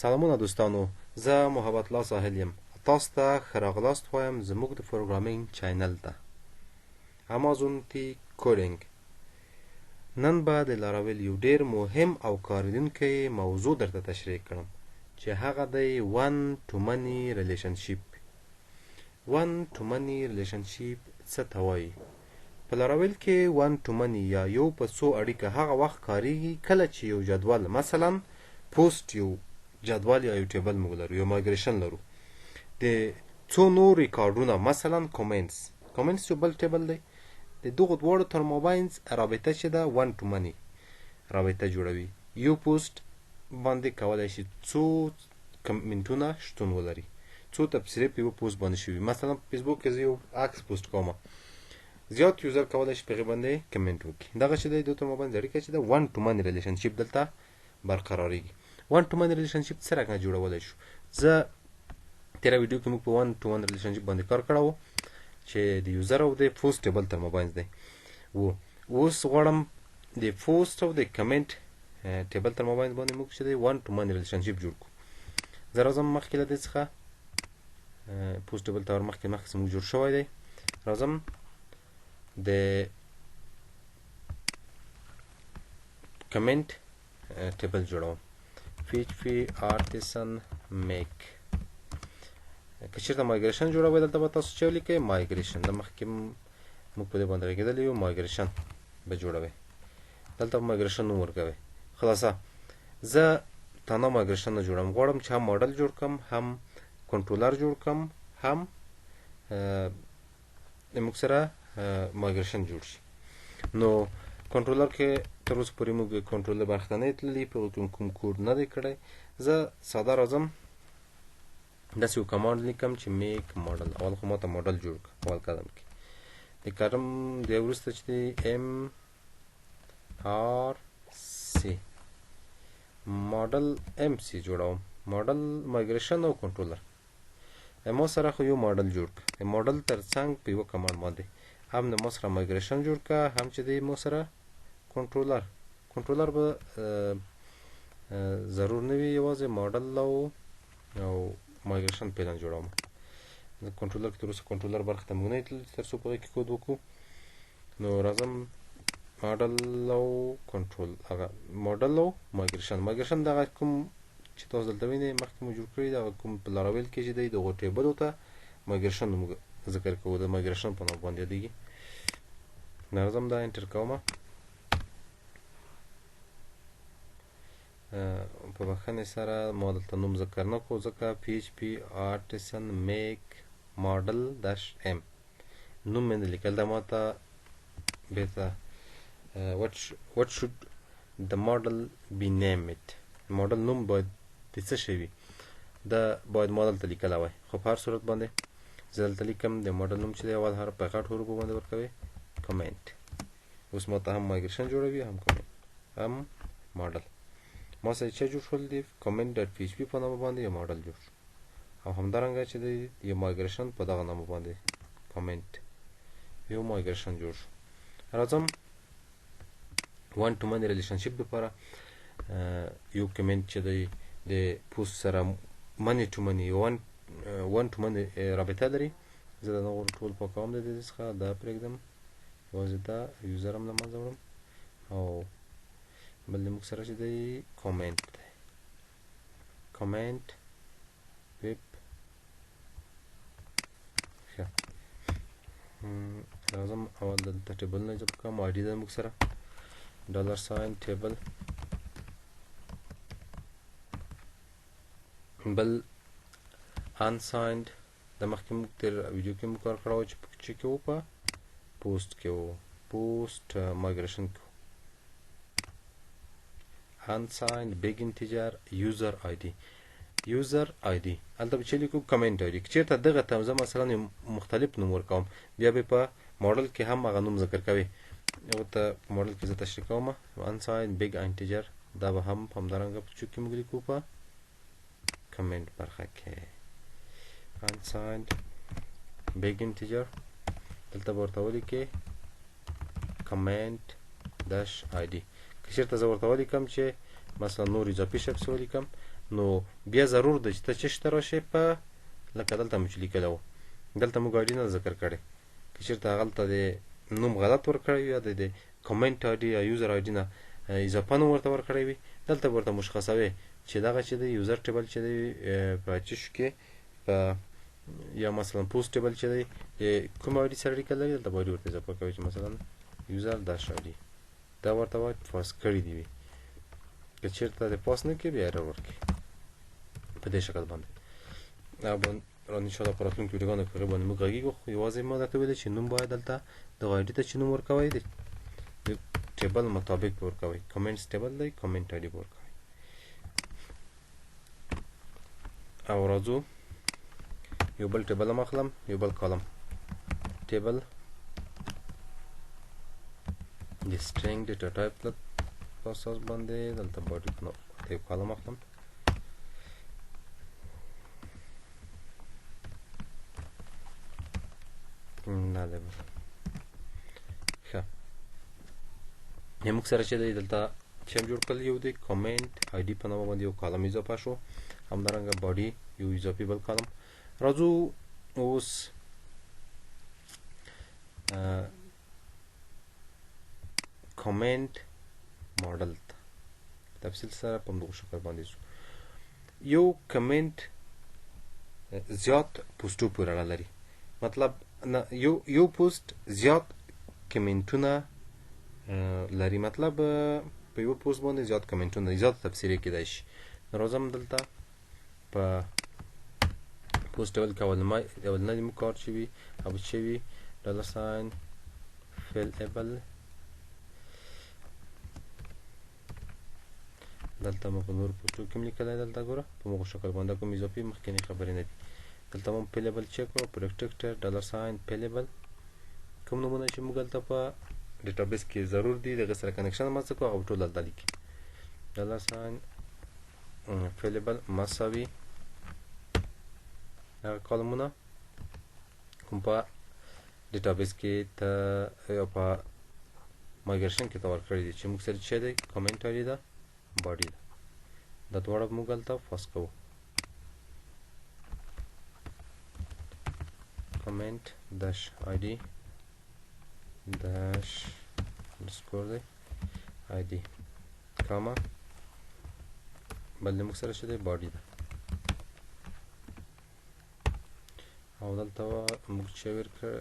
سلامونه دوستانو، زه محبت الله ساحل یم. تاسو ته ښه راغلاست وایم زموږ د پروګرامینګ چینل ته. امازون تی کوډینګ. نن به د لاراویل یو ډیر مهم او کارېدونکی موضوع درته تشریح کړم چې هغه دی one to many relationship. one to many relationship څه ته وایي؟ په لاراویل کې one to many یا یو په څو اړیکه هغه وخت کاریږي کله چې یو جدول، مثلا پوسټ، یو جدول یا یو ټیبل موږ لرو، یو مایګریشن لرو، د څو نور ریکارډونه، مثلا کومنټس یو بل ټیبل دی، د دغو دواړو تر مابینځ رابطه چې ده one to many رابطه جوړوي. یو پوسټ باندې کولی شي څو کمنټونه شتون ولري، څو تبصرې په یو پوسټ باندې شوي. مثلا په فیسبوک کې زه یو عکس پوسټ کوم، زیات یوزر کولی شي په هغې باندې کمنټ وکړي. دغه چې دی د تر مابینځ اړیکه چې ده one to many ریلیشنشپ دلته برقراریږي. one to many ریلیشنشپ څه رقم جوړولی شو؟ زه تېره ویډیو کې موږ په one to one ریلیشنشپ باندې کار کړی و چې د یوزر او د پوسټ ټیبل تر مابینځ دی و. اوس غواړم د پوسټ او د کمنټ ټیبل تر مابینځ باندې موږ چې دی one to many ریلیشنشپ جوړ کړو. زه راځم مخکې له دې څخه پوسټ ټیبل ته مخکې موږ جوړ شوی دی. راځم د کمنټ ټیبل جوړوم. PHP artisan make. که چېرته مایګریشن جوړوئ دلته به تاسو چې ولیکئ مایګریشن. د مخکې موږ په دې باندې غږېدلي یو مایګریشن به جوړوئ، دلته به مایګریشن نوم ورکوئ. خلاصه زه تنها مایګریشن نه جوړوم، غواړم چې هم ماډل جوړ کړم، هم کنټرولر جوړ کړم، هم موږ سره مایګریشن جوړ شي. نو کنټرولر کې تر اوسه پورې موږ کنټرولر برخې ته نه دی تللي، په هغو کې کوم کوډ نه دی کړی. زه ساده راځم داسې یو کمانډ لیکم چې میک ماډل. اول خو ماته ماډل جوړ کړه، اول قدم کې د کارم دی وروسته چې دی MRC ماډل MC جوړوم. ماډل مایګریشن او کنټرولر ما سره خو یو ماډل جوړ کړه. د ماډل تر څنګ په یوه کمانډ باندې هم د ما سره مایګریشن جوړ کړه، هم چې دی ما سره کنټرولر به ضرور نه وي، یوازې ماډل او مایګریشن پلان جوړوم. د کنټرولر کې تر اوسه کنټرولر برخې ته موږ نه یو تللي تر څو په هغې کې کود وکړو. نو راځم ماډل او کنټرول، هغه ماډل او مایګریشن دغه کوم چې تاسو دلته وینئ مخکې مو جوړ کړي، دغه کوم په لاراویل کې چې دی دغو ټیبلو ته مایګریشن نوم ذکر کوو، د مایګریشن په نوم باندې یادېږي. راځم دا انټر کومه. په بخښنې سره ما دلته نوم ذکر نه کړو ځکه PHP artisan make model -m نوم مې نه لیکل. دا ما ته بېرته what should the model be named. ماډل نوم باید د څه شی وي؟ دا باید ما دلته لیکلی وای، خو په هر صورت باندې زه دلته لیکم د ماډل نوم چې دی اول حرف په غټ حروفو باندې ورکوئ کمنټ. اوس ما ته هم مایګریشن جوړوي، هم کمنټ، هم ماډل. ما سره چې جوړ شول دی comment.php په نامه باندې یو ماډل جوړ شو، او همدارنګه چې دی یو مایګریشن په دغه نامه باندې کمنټ یو مایګریشن جوړ شو. راځم one to many ریلیشنشپ لپاره یو کمنټ چې دی د پوسټ سره many to many one to many رابطه لري. زه د نغور ټول پاکوم د دې څخه، دا پرېږدم، یوازې دا یوزر هم له منځه وړم، او بل د موږ سره چې دی کومنټ دی، کومنټ ویب. ښه، راځم اول دلته ټیبل نه ایجاد کوم، آی ډي ده موږ سره $sign ټیبل، بل unsigned. د مخکې موږ تېر ویډیو کې موږ کار کړی و چې په چې کې و په پوسټ کې و، پوسټ مایګریشن کې و. unsigned big integer user ID هلته به چې لیکو کمنټ ID. که چېرته دغه ته زه مثلا یو مختلف نوم ورکوم، بیا به په ماډل کې هم هغه نوم ذکر کوي. هغو ته په ماډل کې زه تشریح کوم unsigned big integer، دا به هم همدارنګه په چې کې موږ لیکو په کمنټ برخه کې unsigned big integer، دلته به ورته ولیکئ comment -id. که چېرته زه ورته ولیکم چې مثلا نور اضافي شخص ولیکم، نو بیا ضرور ده چې ته چشته راشې په لکه دلته مو چې لیکلی و دلته موږ آی ډي نه ذکر کړی که چېرته هغلته د نوم غلط ورکړی وي یا د کمنټ آی ډي یا یوزر آی ډي نه اضافه نوم ورته ورکړی وي دلته به ورته مشخصوي چې دغه چې دی یوزر ټیبل چې دی په چشو کې په یا مثلا پوسټ ټیبل چې دی کوم آی ډي سره اړیکه لري دلته به آی ډي ورته اضافه کوي چې مثلا یوزر داش آی ډي دا ورته باید پاس کړي دي وي که چېرته د پاس نه کړي بیا ایرر ورکړي په دې شکل باندې او انشاءالله په راتلونکو ویډیوګانو کې هغې باندې موږ غږیږو خو یوازې ما درته ویلي چې نوم باید دلته دغه آی ډي ته چې نوم ورکوئ د ټیبل مطابق به ورکوئ کمنټس ټیبل دی کمنټ آی ډي به ورکوئ او راځو یو بل ټیبل هم اخلم یو بل کالم ټیبل د سټرینګ ډیټا ټایپ په اساس باندې دلته باډي یو کالم اخلم نه دی ښه موږ سره چې دی دلته چې هم جوړ کړل یو دی کمنټ آی ډي په نامه باندې یو کالم اضافه شو همدارنګه باډي یو اضافي بل کالم راځو اوس کمنټ ماډل ته تفصیل سره په همدغه شکل باندې شو یو کمنټ زیات پوسټو پورې اړه لري مطلب یو پوسټ زیات کمنټونه لري مطلب په یو پوسټ باندې زیات کمنټونه زیات تفسیرې کېدای شي راځم دلته په پوسټ ټیبل کې اولنی زموږ کار چې وي هغه چې وي ډالر ساین فیلبل دلته مو په نورو پوسټو کې هم لیکلی دلته ګوره په مغو شکل باندې کوم اضافي مخکینۍ خبرې نه دي دلته مو پیلیبل چیک کړو پروټیکټر ډالر ساین پیلیبل کوم نومونه چې موږ دلته په ډیټابیس کې ضرور دي دغه سره کنیکشن رامنځته کړو هغه ټول دلته لیکي ډالر ساین پیلیبل مساوي هغه کالمونه کوم په ډیټابیس کې ته یا په مایګریشن کې ته ورکړي دي چې موږ سره چې دی کمنټ آی ډي ده باډي ده دا دواړه موږ هلته پاس کوو کمنټ داش آی ډي داش انډرسکور دی آی ډي کاما بل موږ سره چې دی باډي ده او دلته موږ چې ورکړ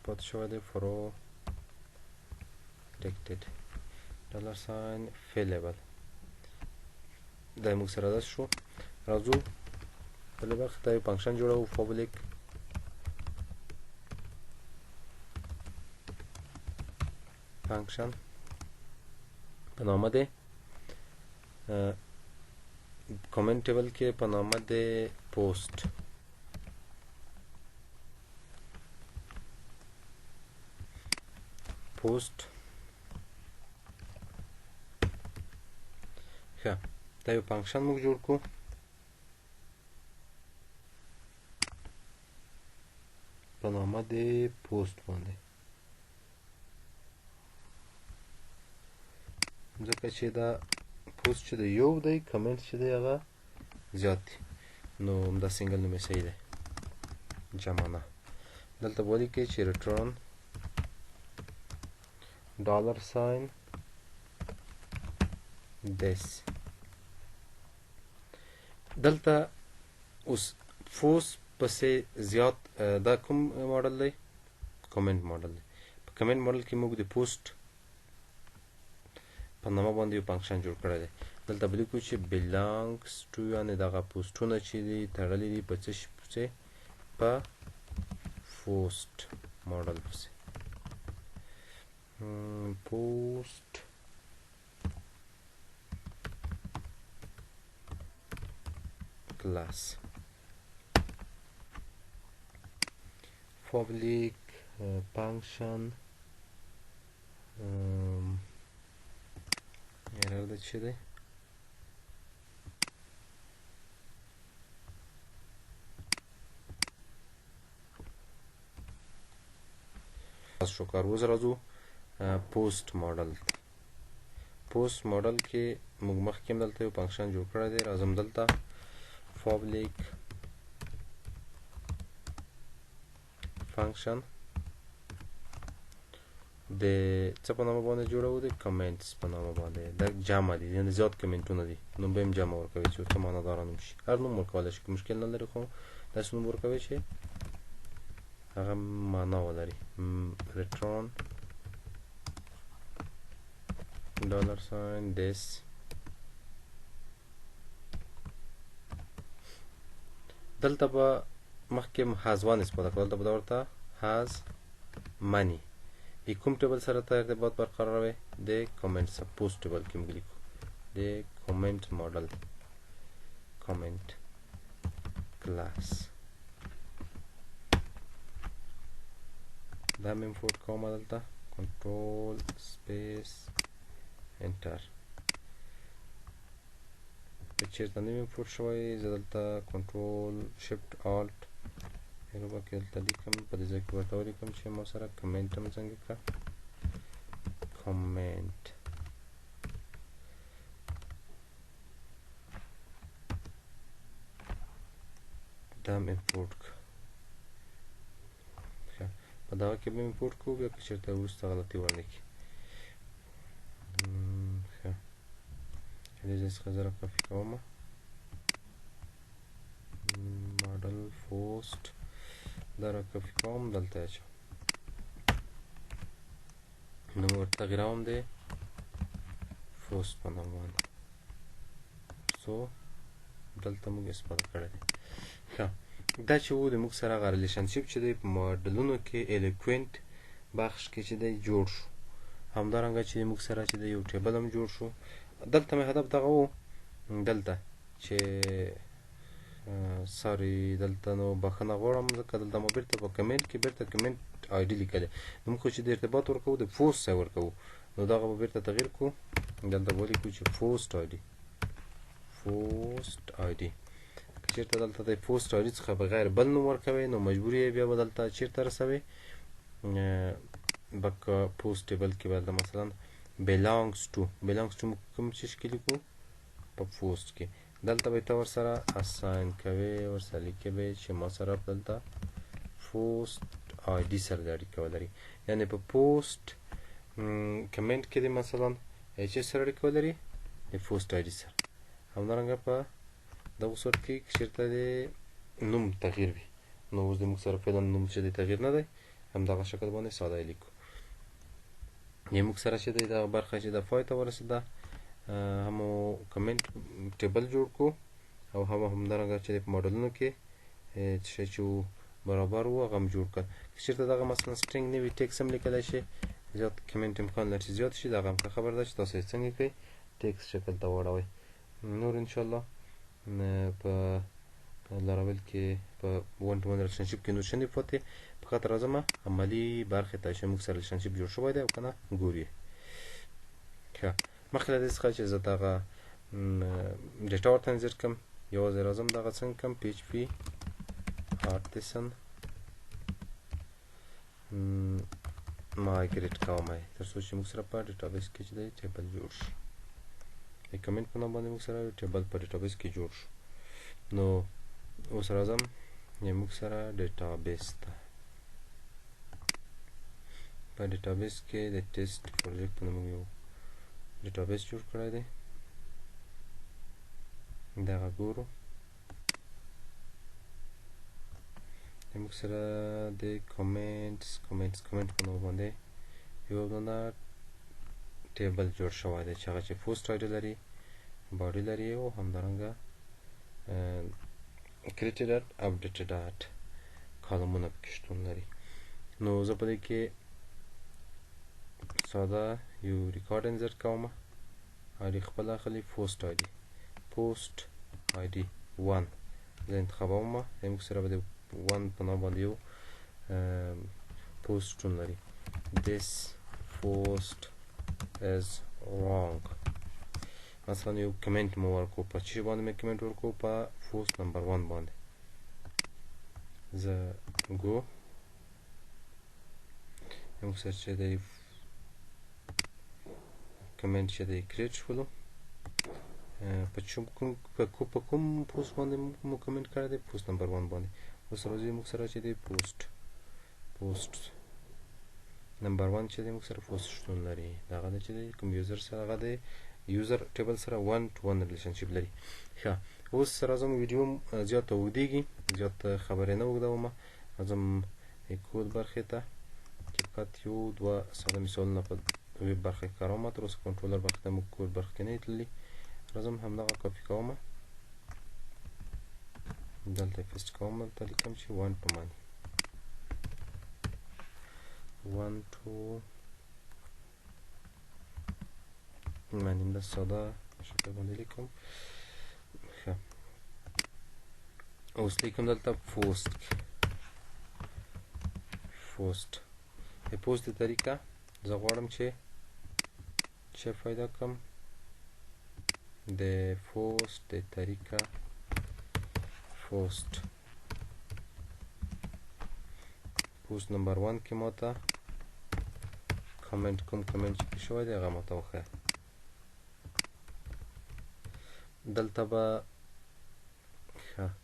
پاتې شوی دی پروټیکټډ ډالر ساین فیلیبل دا موږ سره داسې شو راځو بلې برخې ته یو فنکشن جوړوو پابلیک فنکشن په نامه دی کمنټ ټیبل کې په نامه دی پوسټ ښه دا یو فنکشن موږ جوړ کړو په نامه د پوسټ باندې ځکه چې دا پوسټ چې دی یو دی کمنټ چې دی هغه زیات دی نو دا سنګل نوم یې صحیح دی جمع نه دلته به ولیکئ چې ریټرن dollar sign this دلته اوس فوس پسې زیات دا کوم ماډل دی کمنټ ماډل دی په کمنټ ماډل کې موږ د پوسټ په نامه باندې یو فنکشن جوړ کړی دی دلته به لیکو چې belongsTo یعنې دغه پوسټونه چې دي تړلي دي په څه شي پسې په پوسټ ماډل پسې post class public function error ده چی ده شو کار وز راځو پوسټ ماډل پوست ماډل کې موږ مخکې هم دلته یو فنکشن جوړ کړی دی. راځم دلته public function د څه په نامه باندې جوړو دی؟ کمنټس په نامه باندې. دا جمع دي، یعنې زیات کمنټونه دي، نو به هم جمع ورکوي چې ورته معناداره نوم شي. هر نوم ورکولی شي، مشکل نه لري، خو داسې نوم ورکوي چې هغه معنا ولري. return $this. دلته به مخکې hasOne استفاده کړو، دلته به ورته hasMany. د کوم ټیبل سره ته ارتباط برقراروي؟ د کمنټ پوست ټیبل کې موږ لیکو د کمنټ ماډل کمنټ کلاس. دا مې امپورټ کوم دلته کنټرول سپیس انټر. که چېرته نه وي امپورټ شوی زه دلته کنټرول شفټ آلټ هغه به کې دلته لیکم، په دې ځای کې ورته ولیکم چې ما سره کمنټ هم څنګه کړه کمنټ. دا هم امپورټ کړه. په دغه کې به امپورټ کړو، بیا که چېرته وروسته غلطي ورنه کړي. ښه، دې ځای څخه زه راکاپي کوم ماډل پوسټ، دا راکاپي کوم دلته اچوم، نو ورته تغییروم د پوسټ په نام باندې څو دلته موږ استفاده کړی دی. ښه، دا چې و د موږ سره هغه ریلیشنشپ چې دی په ماډلونو کې الیکوینټ بخش کې چې دی جوړ شو. همدارنګه چې موږ سره چې دی یو ټیبل هم جوړ شو. دلته مې هدف دغه و دلته چې ساري دلته نو بخښنه غواړم ځکه دلته مو بیرته په کمنټ کې بیرته کمنټ آی ډي لیکلی. نو موږ خو چې د ارتباط ورکوو د پوسټ ځای ورکوو، نو دغه به بیرته تغییر کړو، دلته به ولیکو چې پوسټ آی ډي پوسټ آی ډي. که چېرته دلته د پوسټ آی ډي څخه بغیر بل نوم ورکوئ نو مجبور یې بیا به دلته چېرته رسوئ بکه پوسټ ټیبل کې به دلته مثلا belongsTo موږ کوم چیز کې لیکو؟ په پوسټ کې. دلته به ته ورسره اساین کوې، ورسره لیکې به چې ما سره دلته پوسټ آی ډي سره د اړیکه ولري، یعنې په پوسټ کمنټ کې دې مثلا چې سره اړیکه ولري د پوسټ آی ډي سره. همدارنګه په دغه صورت کې که چېرته د نوم تغییر وي نو اوس د موږ سره فعلا نوم چې دی تغییر نه دی، همدغه شکل باندې ساده یې لیکو. یې موږ سره چې دی دغه برخه چې د پای ته ورسېده، همو کمنټ ټیبل جوړ کړو او همدارنګه چې په ماډلونو کې څه چې برابر وو هغه هم جوړ کړ. که چېرته دغه مثلا سټرینګ نه وي ټیکس هم لیکلی شي، زیات کمنټ امکان لري چې زیات شي، دغه هم ښه خبره ده چې تاسو یې څنګه کوئ ټیکس شکل ته واړوئ. نور انشاءالله په لاراول کې په ون ټو ون ریلیشنشپ کې نور څه نه پاتې. په خاطر راځم عملي برخې ته چې موږ سره ریلیشنشپ جوړ شوی دی او که نه ګورو یې. ښه، مخکې له دې څخه چې زه دغه ډیټا ورته انزر کړم، یوازې راځم دغه څنګه کړم PHP artisan مایګریټ کوم یې تر څو چې موږ سره په ډیټابیس کې چې دی ټیبل جوړ شي. د کمنټ په نام باندې موږ سره ټیبل په ډیټابیس کې جوړ شو. نو اوس راځم موږ سره ډیټابیس ته. په ډیټابیس کې د ټیسټ پروجیکټ په نوم یو ډیټابیس جوړ کړی دی، دغه ګورو. موږ سره د کمنټس په نوم باندې یو دونه ټیبل جوړ شوی دی چې هغه چې پوسټ آی ډي لري، باډي لري او همدارنګه کریټډ ډاټ اپډیټډ ډاټ کالمونه پکې شتون لري. نو زه په دې کې ساده یو ریکارډ انزر کوم، آی ډي خپله اخلي پوسټ آی ډي 1 زه انتخابوم. موږ سره به د 1 په نام باندې یو پوسټ شتون لري. this post is wrong. مثلا یو کمنټ مو ورکو، په چی باندې مې کمنټ ورکو؟ په پوسټ نمبر 1 باندې. زه ګو موږ سره چې دی کمنټ چې دی کریټ شولو په کوم پوسټ باندې مو کمنټ کړی دی پوسټ نمبر 1 باندې اوس راځي موږ سره چې دی پوسټ نمبر 1 چې دی موږ سره پوسټ شتون لري دغه چې دی کوم یوزر سره هغه دی یوزر ټیبل سره 1 to 1 ریلیشنشپ لري ښه اوس راځم ویډیو زیات اوږدیږي زیات خبرې نه اوږدوم راځم کود برخې ته چې فقط یو دوه ساده مثالونه په ویب برخه کې کاروم تر اوسه کنټرولر برخه ته موږ کود برخه کې نه تللي راځم همدغه کاپي کوم دلته پیسټ کوم دلته لیکم چې 1 to many 1 to many د ساده شکل باندې لیکم ښه اوس لیکم دلته پوسټ د پوسټ د طریقه زه غواړم چې پیدا کړم د پوسټ د طریقه پوسټ نمبر 1 کې ماته کامنټ چې شوی دی هغه ماته وښیه دلته به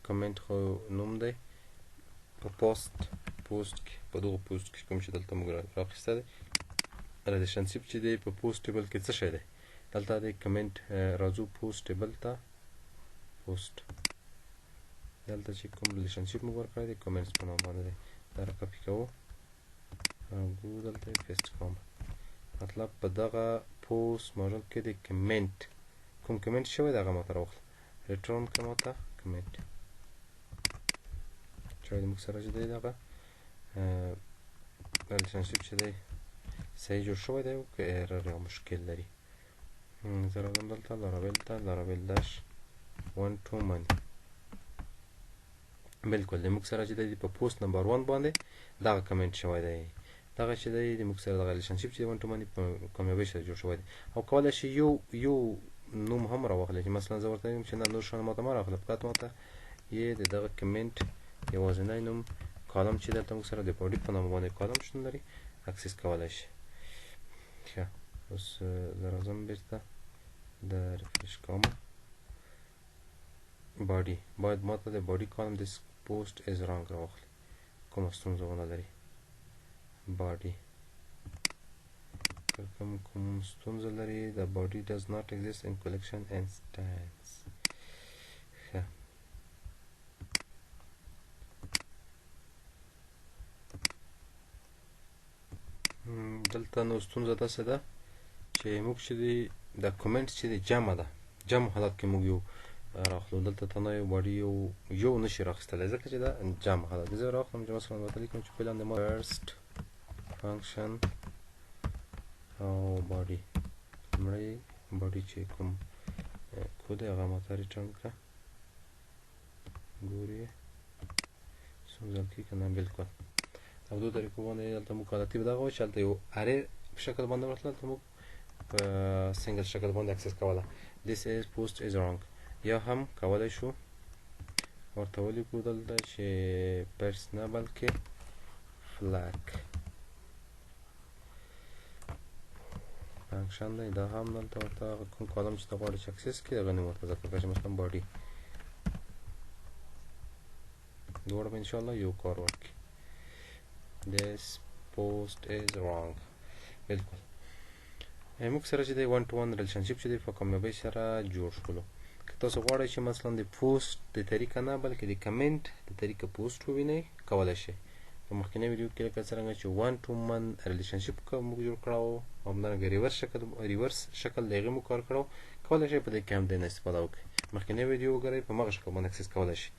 کامنټ خو نوم دی په پوسټ کې په دغه پوسټ کې کوم چې دلته موږ راخیسته دی ریلیشنشپ چې دی په پوسټ ټیبل کې څه شی دی دلته دی کمنټ راځو پوسټ ټیبل ته پوسټ دلته چې کوم ریلیشنشپ موږ ورکړی دی کمنټس په نوم باندې دی دا را کاپي کوو راځو دلته یې پیسټ کوم مطلب په دغه پوسټ موډل کې د کمنټ کوم کمنټ شوی دی هغه ماته راوخله ریټرن کړه ماته کمنټ شاید موږ سره چې دی دغه ریلیشنشپ چې دی صحیح جوړ شوی دی که ایرر یا مشکل لري زه راځم دلته لاراویل داش 1 to many بالکل د موږ سره چې دی په پوسټ نمبر 1 باندې دغه کمنټ شوی دی دغه چې دی د موږ سره دغه ریلیشنشپ چې 1 to many په کامیابۍ سره جوړ شوی دی او کولی شي یو نوم هم راواخلي چې مثلا زه ورته وایم چې نه نور شیان ماته مه رااخله فقط ماته یې د دغه کمنټ یوازینی نوم کالم چې دلته موږ سره د باډي په نامه باندې کالم شتون لري اکسس کولی شي ښه اوس زه راځم بېرته د ریفرش کوم باډي باید ماته د باډي کالم د پوسټ از رانګ راواخلي کومه ستونزه ونه لري باډي کوم ستونزه لري د باډي does not exist in collection instance ښه دلته نو ستونزه داسې ده چې موږ چې دی د کمنټ چې دی جمع حالت کې موږ یو راخلو دلته تنها یو باډي یو نشي راخیستلی ځکه چې دا جمع حالت دی زه راخلم چې مثلا ورته لیکم چې پلان د ما فرست فانکشن او باډي لومړی باډي چې کوم کود دی هغه ماته ریټرن کړه ګورې ستونزه کېږي که نه بالکل او دو طریقو باندې دلته موږ حالتي به دغه وه چې هلته یو ارې په شکل باندې ورتله دلته موږ په سنګل شکل باندې اکسس کوله this is post is wrong یا هم کولی شو ورته ولیکو دلته چې پرس نه بلکې فلک فانکشن دی دا هم دلته ورته کوم کالم چې ته غواړې چې اکسس کړي هغه نوم ورته ذکر کړه چې مثلا باډي دواړه به انشاءالله یو کار وکړي this post is wrong بالکل موږ سره چې دی 1 to 1 ریلیشنشپ چې دی په کامیابۍ سره جوړ شولو که تاسو غواړئ چې مثلا د پوسټ د طریقه نه بلکې د کمنټ د طریقه پوسټ ووینئ کولی شئ په مخکینی ویډیو کې لکه څرنګه چې 1 to 1 ریلیشنشپ موږ جوړ کړی و او همدارنګه ریورس شکل د هغې موږ کار کړی و کولی شئ په دې کې هم د نه استفاده وکړئ مخکینی ویډیو وګورئ په همغه شکل باندې اکسس کولی شئ